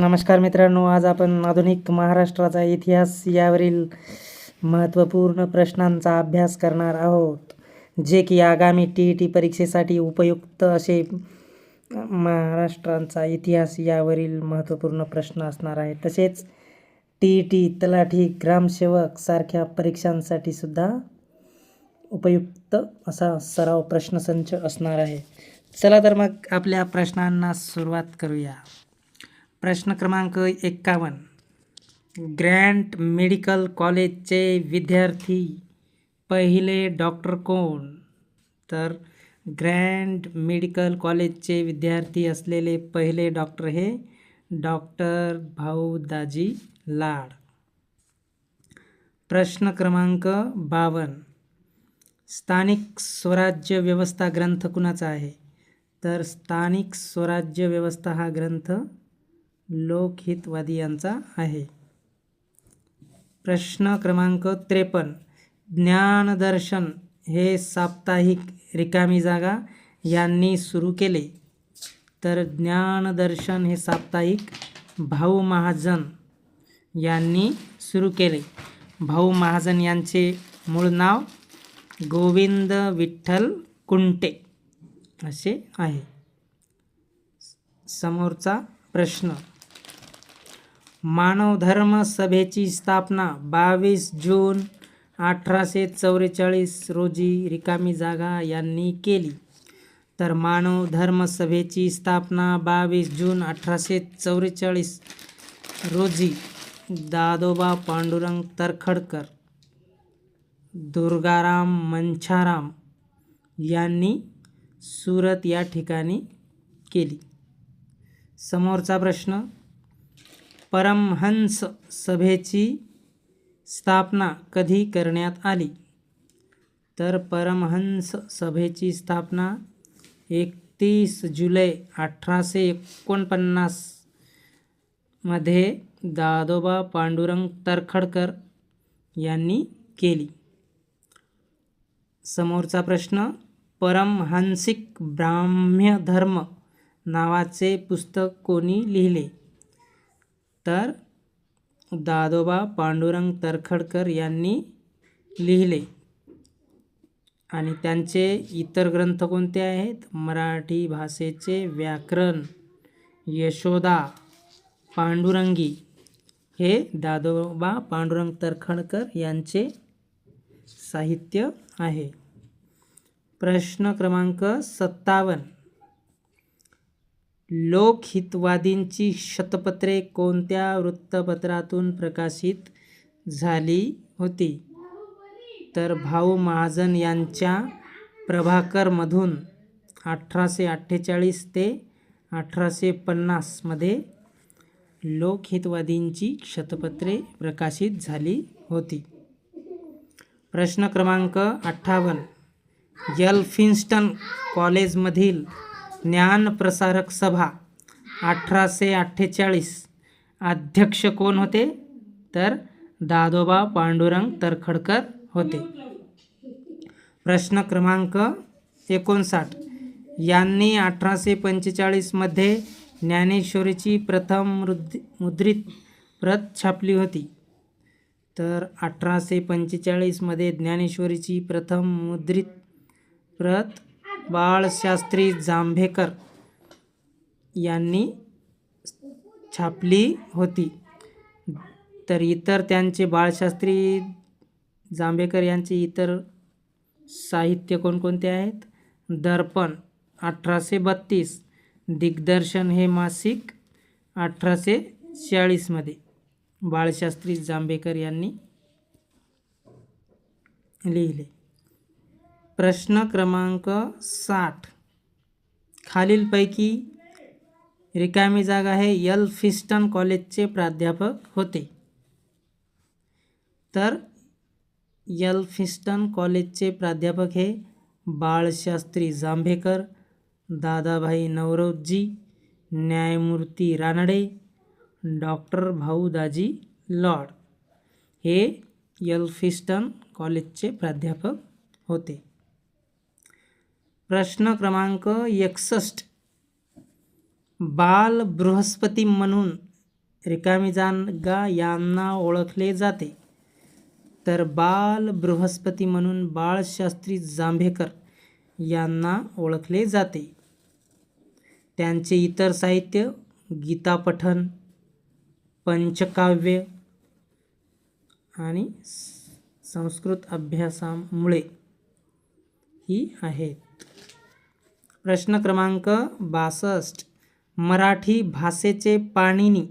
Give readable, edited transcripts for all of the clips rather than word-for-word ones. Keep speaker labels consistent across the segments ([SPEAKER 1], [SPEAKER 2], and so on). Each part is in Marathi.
[SPEAKER 1] नमस्कार मित्रांनो, आज आपण आधुनिक महाराष्ट्राचा इतिहास यावरील महत्त्वपूर्ण प्रश्नांचा अभ्यास करणार आहोत, जे की आगामी TET परीक्षेसाठी उपयुक्त असे महाराष्ट्राचा इतिहास यावरील महत्त्वपूर्ण प्रश्न असणार आहे. तसेच TET, तलाठी, ग्रामसेवक सारख्या परीक्षांसाठी सुद्धा उपयुक्त असा सराव प्रश्नसंच असणार आहे. चला तर मग आपल्या प्रश्नांना सुरुवात करूया. प्रश्न क्रमांक 51. ग्रँट मेडिकल कॉलेजचे विद्यार्थी पहिले डॉक्टर कोण? तर ग्रँट मेडिकल कॉलेजचे विद्यार्थी असलेले पहिले डॉक्टर हे डॉक्टर भाऊ दाजी लाड. प्रश्न क्रमांक 52. स्थानिक स्वराज्य व्यवस्था ग्रंथ कुणाचा आहे? तर स्थानिक स्वराज्य व्यवस्था हा ग्रंथ लोकहितवादी यांचा आहे. प्रश्न क्रमांक 53. ज्ञानदर्शन हे साप्ताहिक रिकामी जागा यांनी सुरू केले? तर ज्ञानदर्शन हे साप्ताहिक भाऊ महाजन यांनी सुरू केले. भाऊ महाजन यांचे मूळ नाव गोविंद विठ्ठल कुंटे असे आहे. समोरचा प्रश्न. मानवधर्म सभेची स्थापना 22 जून 1844 रोजी रिकामी जागा यांनी केली? तर मानवधर्म सभेची स्थापना 22 जून 1844 रोजी दादोबा पांडुरंग तरखडकर, दुर्गाराम मंछाराम यांनी सुरत या ठिकाणी केली. समोरचा प्रश्न. परमहंस सभेची स्थापना कधी करण्यात आली? तर परमहंस सभेची स्थापना 31 जुलै 1849 मध्ये दादोबा पांडुरंग तरखडकर यांनी केली. समोरचा प्रश्न. परमहंसिक ब्राह्मधर्म नावाचे पुस्तक कोणी लिहिले? तर दादोबा पांडुरंग तरखडकर यांनी लिहिले. आणि त्यांचे इतर ग्रंथ कोणते आहेत? मराठी भाषेचे व्याकरण, यशोदा, पांडुरंगी हे दादोबा पांडुरंग तरखडकर यांचे साहित्य आहे. प्रश्न क्रमांक 57. लोकहितवादींची शतपत्रे कोणत्या वृत्तपत्रातून प्रकाशित झाली होती? तर भाऊ महाजन यांच्या प्रभाकरमधून 1848 ते 1850 मध्ये लोकहितवादींची शतपत्रे प्रकाशित झाली होती. प्रश्न क्रमांक 58. एल्फिन्स्टन कॉलेजमधील ज्ञानप्रसारक सभा 1848 अध्यक्ष कोण होते? तर दादोबा पांडुरंग तरखडकर होते. प्रश्न क्रमांक 59. यांनी 1845 मध्ये ज्ञानेश्वरीची प्रथम मुद्रित प्रत छापली होती? तर 1845 मध्ये ज्ञानेश्वरीची प्रथम मुद्रित प्रत बाळशास्त्री जांभेकर यांनी छापली होती. तर इतर त्यांचे बाळशास्त्री जांभेकर यांचे इतर साहित्य कोणकोणते आहेत? दर्पण 1832, दिग्दर्शन हे मासिक 1846 मध्ये बाळशास्त्री जांभेकर यांनी लिहिले. प्रश्न क्रमांक 60. खालीलपैकी रिकामी जागा हे एल्फिन्स्टन कॉलेजचे प्राध्यापक होते? तर एल्फिन्स्टन कॉलेजचे प्राध्यापक हे बाळशास्त्री जांभेकर, दादाभाई नवरोजी, न्यायमूर्ती रानडे, डॉक्टर भाऊ दाजी लाड हे एल्फिन्स्टन कॉलेजचे प्राध्यापक होते. प्रश्न क्रमांक 61. बाल बृहस्पती म्हणून रिकामी जागा यांना ओळखले जाते? तर बाल बृहस्पती म्हणून बाळशास्त्री जांभेकर यांना ओळखले जाते. त्यांचे इतर साहित्य गीतापठन, पंचकाव्य आणि संस्कृत अभ्यासामुळे ही आहेत. प्रश्न क्रमांक 62. मराठी भाषेचे पाणिनी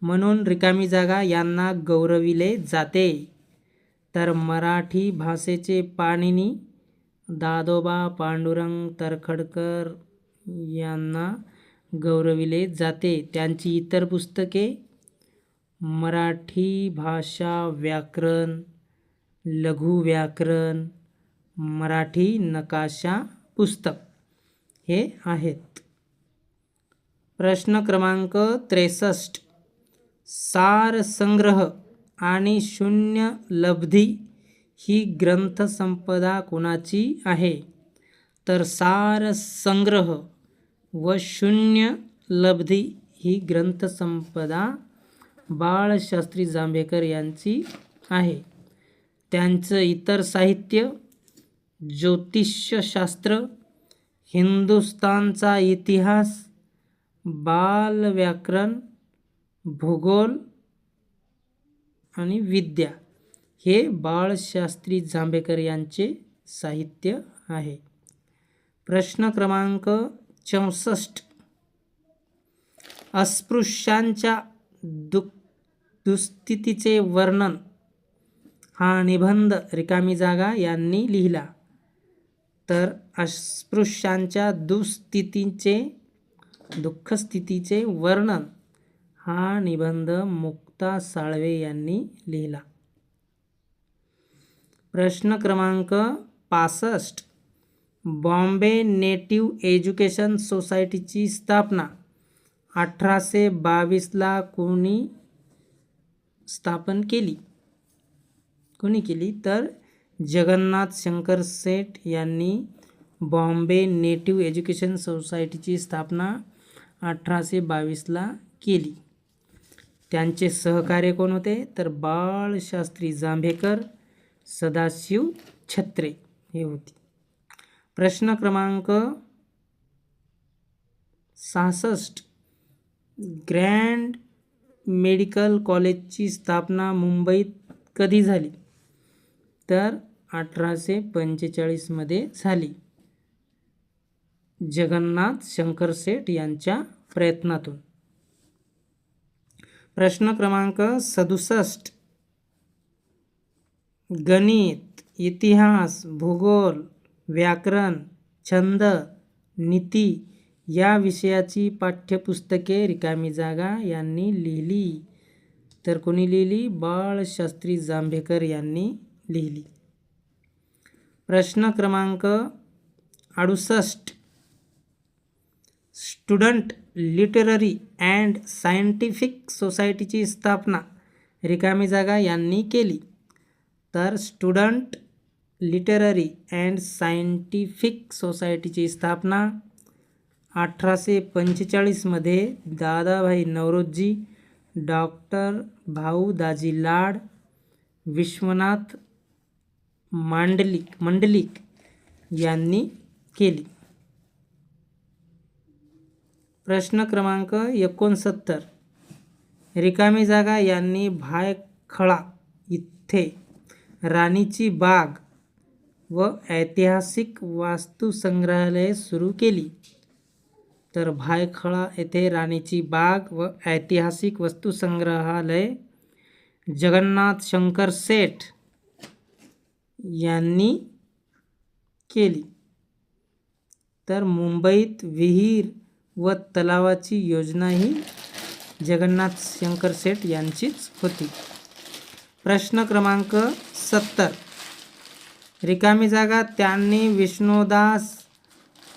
[SPEAKER 1] म्हणून रिकामी जागा यांना गौरविले जाते? तर मराठी भाषेचे पाणिनी दादोबा पांडुरंग तर्खडकर यांना गौरविले जाते. त्यांची इतर पुस्तके मराठी भाषा व्याकरण, लघु व्याकरण, मराठी नकाशा पुस्तक हे आहेत. प्रश्न क्रमांक 63. सारसंग्रह आणि शून्य लब्धी ही ग्रंथसंपदा कोणाची आहे? तर सारसंग्रह व शून्य लब्धी ही ग्रंथसंपदा बाळशास्त्री जांभेकर यांची आहे. त्यांचं इतर साहित्य ज्योतिषशास्त्र, हिंदुस्थानचा इतिहास, बालव्याकरण, भूगोल आणि विद्या हे बाळशास्त्री जांभेकर यांचे साहित्य आहे. प्रश्न क्रमांक 64. अस्पृश्यांच्या दुस्थितीचे वर्णन हा निबंध रिकामी जागा यांनी लिहिला. तर अस्पृश्यांच्या दुःखस्थितीचे वर्णन हा निबंध मुक्ता साळवे यांनी लिहिला. प्रश्न क्रमांक 65. बॉम्बे नेटिव्ह एज्युकेशन सोसायटीची स्थापना 1822ला कोणी केली? तर जगन्नाथ शंकर सेठ यांनी बॉम्बे नेटिव्ह एज्युकेशन सोसायटीची स्थापना 1822ला केली. त्यांचे सहकार्य कोण होते? तर बाळशास्त्री जांभेकर, सदाशिव छत्रे हे होते. प्रश्न क्रमांक 66. ग्रँड मेडिकल कॉलेजची स्थापना मुंबईत कधी झाली? तर 1845 मध्ये झाली, जगन्नाथ शंकर सेठ यांच्या प्रयत्नातून. प्रश्न क्रमांक 67. गणित, इतिहास, भूगोल, व्याकरण, छंद, नीती या विषयाची पाठ्यपुस्तके रिकामी जागा यांनी लिहिली. तर कोणी लिहिली? बाळशास्त्री जांभेकर यांनी लिहिली. प्रश्न क्रमांक 68. स्टुडंट लिटररी अँड सायंटिफिक सोसायटीची स्थापना रिकामी जागा यांनी केली. तर स्टुडंट लिटररी अँड सायंटिफिक सोसायटीची स्थापना 1845 मध्ये दादाभाई नौरोजी, डॉक्टर भाऊ दाजी लाड, विश्वनाथ मंडलिक यांनी केली. प्रश्न क्रमांक 69. रिकामी जागा यांनी भायखळा इथे राणीची बाग व ऐतिहासिक वास्तुसंग्रहालय सुरू केली. तर भायखळा येथे राणीची बाग व ऐतिहासिक वस्तुसंग्रहालय जगन्नाथ शंकर सेठ यांनी केली. तर मुंबईत विहीर व तलावाची योजना ही जगन्नाथ शंकर सेठ यांचीच होती. प्रश्न क्रमांक 70. रिकामी जागा त्यांनी विष्णुदास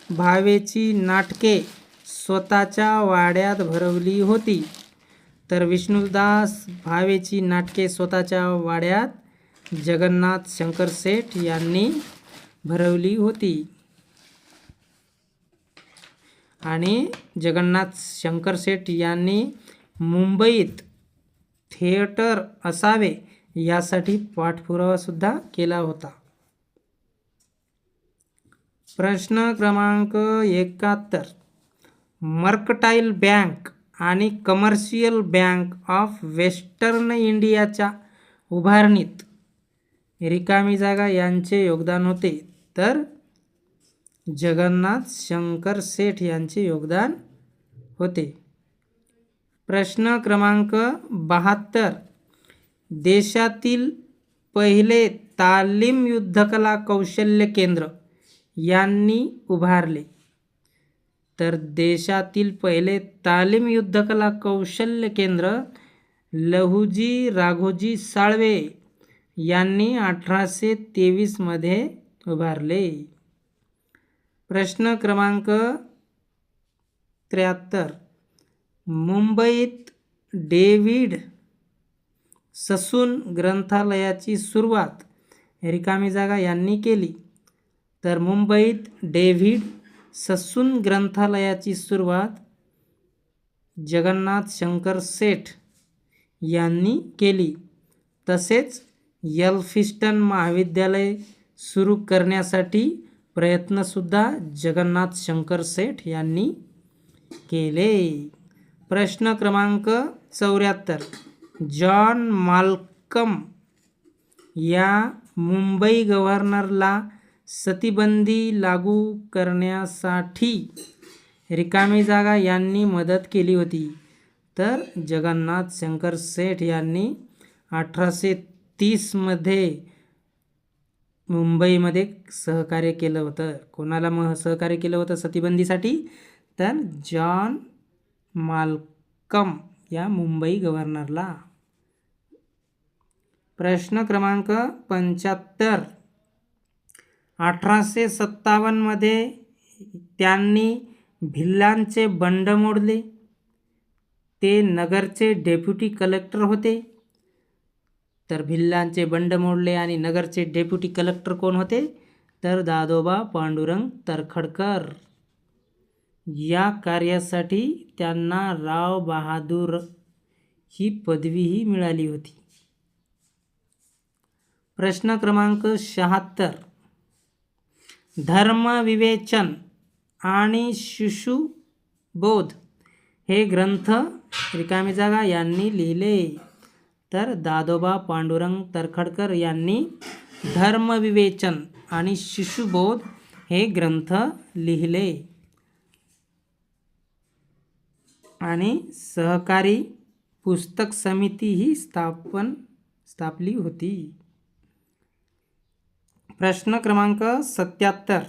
[SPEAKER 1] भावेची नाटके स्वतःच्या वाड्यात भरवली होती. तर विष्णुदास भावेची नाटके स्वतःच्या वाड्यात जगन्नाथ शंकर सेठ यांनी भरवली होती. आणि जगन्नाथ शंकर सेठ यांनी मुंबईत थिएटर असावे यासाठी पाठपुरावासुद्धा केला होता. प्रश्न क्रमांक 71. मर्कटाईल बँक आणि कमर्शियल बँक ऑफ वेस्टर्न इंडियाच्या उभारणीत रिकामी जागा यांचे योगदान होते. तर जगन्नाथ शंकर सेठ यांचे योगदान होते. प्रश्न क्रमांक 72. देशातील पहिले तालीम युद्धकला कौशल्य केंद्र यांनी उभारले. तर देशातील पहिले तालीम युद्धकला कौशल्य केंद्र लहुजी राघोजी साळवे यांनी 1823 मध्ये उभारले. प्रश्न क्रमांक 73. मुंबईत डेव्हिड ससून ग्रंथालयाची सुरुवात रिकामी जागा यांनी केली. तर मुंबईत डेव्हिड ससून ग्रंथालयाची सुरुवात जगन्नाथ शंकर सेठ यांनी केली. तसेच एल्फिस्टन महाविद्यालय सुरू करण्यासाठी प्रयत्नसुद्धा जगन्नाथ शंकर सेठ यांनी केले. प्रश्न क्रमांक 74. जॉन माल्कम या मुंबई गव्हर्नरला सतीबंदी लागू करण्यासाठी रिकामी जागा यांनी मदत केली होती. तर जगन्नाथ शंकर सेठ यांनी 1830 मध्ये मुंबईमध्ये सहकार्य केलं होतं. कोणाला सहकार्य केलं होतं सतीबंदीसाठी? तर जॉन माल्कम या मुंबई गव्हर्नरला. प्रश्न क्रमांक 75. 1857 मध्ये त्यांनी भिल्लांचे बंड मोडले. ते नगरचे डेप्युटी कलेक्टर होते. तर भिल्लांचे बंड मोडले आणि नगरचे डेप्युटी कलेक्टर कोण होते? तर दादोबा पांडुरंग तरखडकर. या कार्यासाठी त्यांना राव बहादूर ही पदवीही मिळाली होती. प्रश्न क्रमांक 76. धर्मविवेचन आणि शिशुबोध हे ग्रंथ रिकामी जागा यांनी लिहिले. तर दादोबा पांडुरंग तरखडकर यांनी धर्मविवेचन आणि शिशुबोध हे ग्रंथ लिहिले. आणि सहकारी पुस्तक समिती ही स्थापली होती. प्रश्न क्रमांक 77.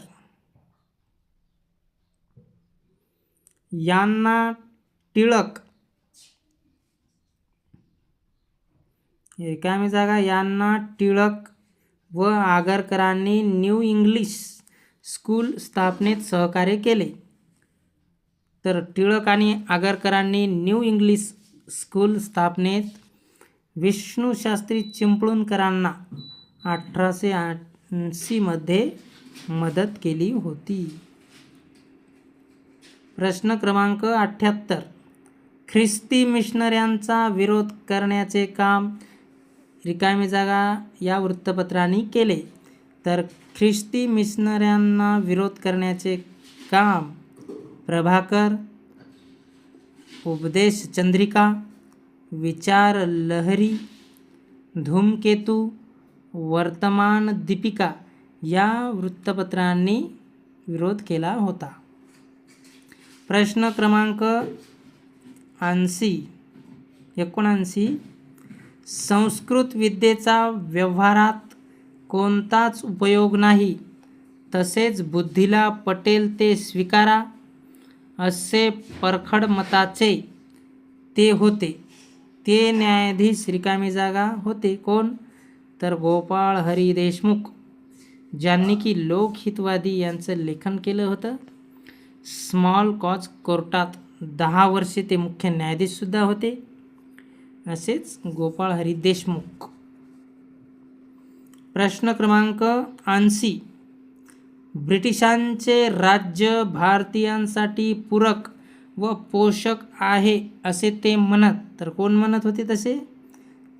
[SPEAKER 1] यांना टिळक रिकामी जागा यांना टिळक व आगरकरांनी न्यू इंग्लिश स्कूल स्थापनेत सहकार्य केले. तर टिळक आणि आगरकरांनी न्यू इंग्लिश स्कूल स्थापनेत विष्णुशास्त्री चिपळूणकरांना 1880 मध्ये मदत केली होती. प्रश्न क्रमांक 78. ख्रिस्ती मिशनऱ्यांचा विरोध करण्याचे काम रिकामी जागा या वृत्तपत्रांनी केले. तर ख्रिस्ती मिशनऱ्यांना विरोध करण्याचे काम प्रभाकर, उपदेश चंद्रिका, विचार लहरी, धूमकेतू, वर्तमान दीपिका या वृत्तपत्रांनी विरोध केला होता. प्रश्न क्रमांक 79. संस्कृत विद्येचा व्यवहारात कोणताच उपयोग नाही, तसेच बुद्धीला पटेल ते स्वीकारा असे परखड मताचे ते होते. ते न्यायाधीश रिकामी जागा होते कोण? तर गोपाळ हरी देशमुख, ज्यांनी की लोकहितवादी यांचं लेखन केलं होतं. स्मॉल कॉज कोर्टात 10 वर्षे ते मुख्य न्यायाधीशसुद्धा होते. असेच गोपाळ हरी देशमुख. प्रश्न क्रमांक 80. ब्रिटिशांचे राज्य भारतीयांसाठी पूरक व पोषक आहे असे ते म्हणत. तर कोण म्हणत होते तसे?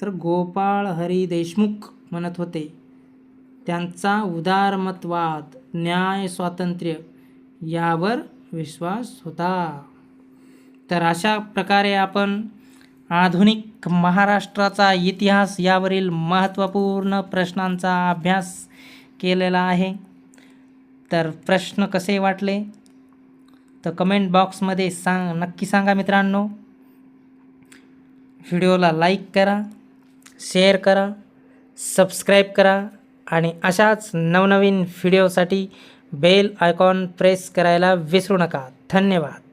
[SPEAKER 1] तर गोपाळ हरी देशमुख म्हणत होते. त्यांचा उदारमतवाद, न्याय, स्वातंत्र्य यावर विश्वास होता. तर अशा प्रकारे आपण आधुनिक महाराष्ट्राचा इतिहास यावरील महत्त्वपूर्ण प्रश्नांचा अभ्यास केलेला आहे. तर प्रश्न कसे वाटले तर कमेंट बॉक्समध्ये नक्की सांगा मित्रांनो. व्हिडिओला लाईक करा, शेअर करा, सबस्क्राईब करा आणि अशाच नवनवीन व्हिडिओसाठी बेल आयकॉन प्रेस करायला विसरू नका. धन्यवाद.